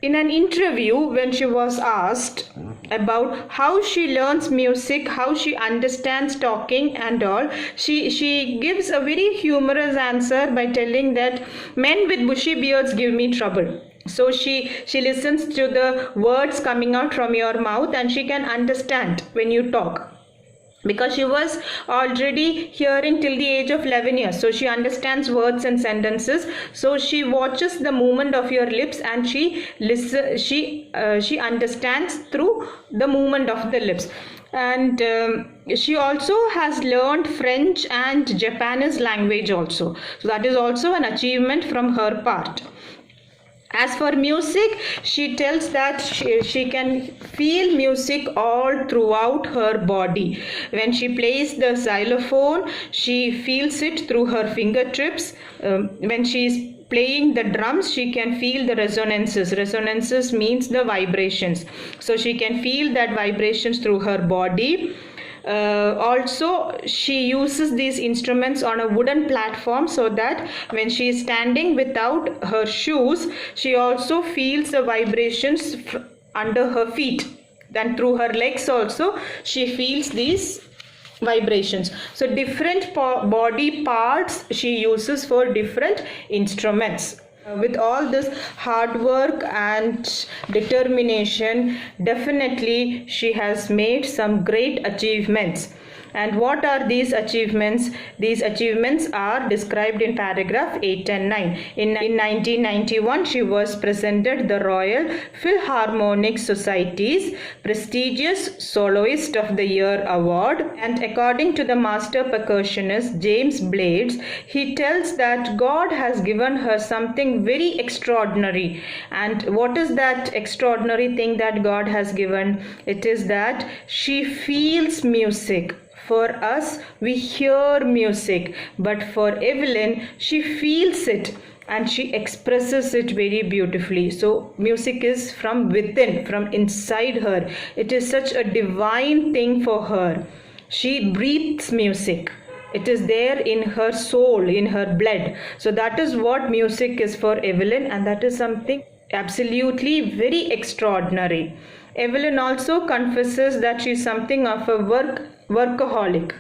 In an interview, when she was asked about how she learns music, how she understands talking and all, she gives a very humorous answer by telling that men with bushy beards give me trouble. So she listens to the words coming out from your mouth and she can understand when you talk, because she was already hearing till the age of 11 years, so she understands words and sentences. So she watches the movement of your lips and she understands through the movement of the lips. And she also has learned French and Japanese language also, so that is also an achievement from her part. As for music, she tells that she can feel music all throughout her body. When she plays the xylophone, she feels it through her fingertips. When she is playing the drums, she can feel the resonances. Resonances means the vibrations. So she can feel that vibrations through her body. Also, she uses these instruments on a wooden platform, so that when she is standing without her shoes, she also feels the vibrations under her feet. Then through her legs also she feels these vibrations. So different body parts she uses for different instruments. With all this hard work and determination, definitely she has made some great achievements. And what are these achievements? These achievements are described in paragraph 8 and 9. In 1991, she was presented the Royal Philharmonic Society's prestigious Soloist of the Year award. And according to the master percussionist James Blades, he tells that God has given her something very extraordinary. And what is that extraordinary thing that God has given? It is that she feels music. For us, we hear music, but for Evelyn, she feels it and she expresses it very beautifully. So music is from within, from inside her. It is such a divine thing for her. She breathes music. It is there in her soul, in her blood. So that is what music is for Evelyn, and that is something absolutely very extraordinary. Evelyn also confesses that she is something of a workaholic.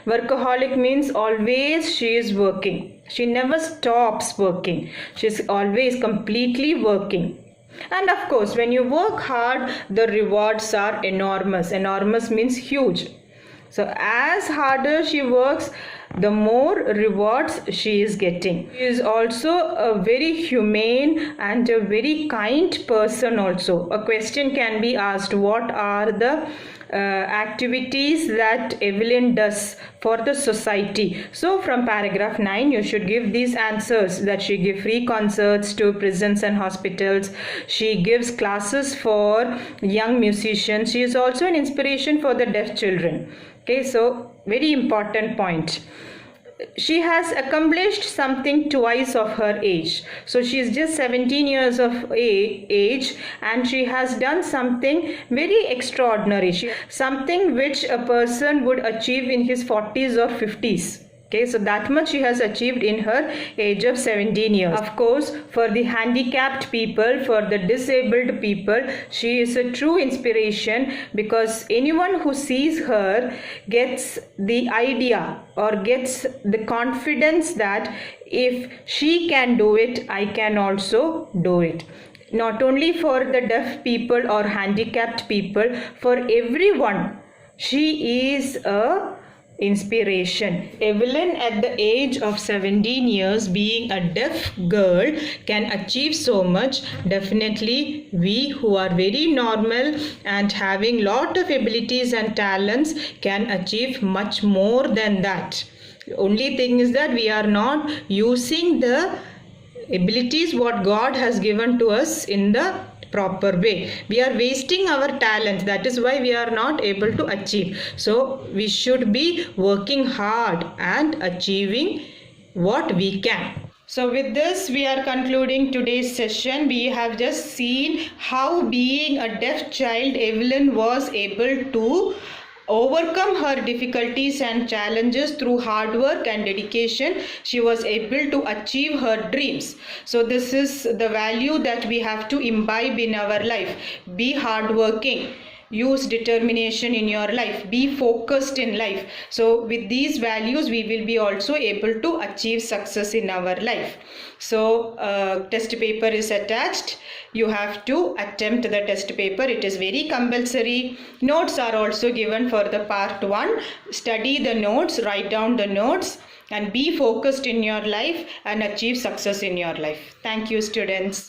Workaholic means always she is working. She never stops working. She is always completely working. And of course, when you work hard, the rewards are enormous. Enormous means huge. So as harder she works, the more rewards she is getting. She is also a very humane and a very kind person also. A question can be asked, what are the activities that Evelyn does for the society? So from paragraph 9 you should give these answers, that she gives free concerts to prisons and hospitals. She gives classes for young musicians. She is also an inspiration for the deaf children. Okay, so very important point. She has accomplished something twice of her age. So she is just 17 years of age and she has done something very extraordinary. Something which a person would achieve in his 40s or 50s. Okay, so that much she has achieved in her age of 17 years. Of course, for the handicapped people, for the disabled people, she is a true inspiration, because anyone who sees her gets the idea or gets the confidence that if she can do it, I can also do it. Not only for the deaf people or handicapped people, for everyone, she is a inspiration. Evelyn, at the age of 17 years, being a deaf girl, can achieve so much. Definitely we who are very normal and having lot of abilities and talents can achieve much more than that. Only thing is that we are not using the abilities what God has given to us in the proper way. We are wasting our talents. That is why we are not able to achieve. So we should be working hard and achieving what we can. So with this we are concluding today's session. We have just seen how, being a deaf child, Evelyn was able to overcome her difficulties and challenges through hard work and dedication. She was able to achieve her dreams. So this is the value that we have to imbibe in our life. Be hardworking. Use determination in your life. Be focused in life. So with these values, we will be also able to achieve success in our life. So test paper is attached. You have to attempt the test paper. It is very compulsory. Notes are also given for the part 1. Study the notes, write down the notes, and be focused in your life and achieve success in your life. Thank you, students.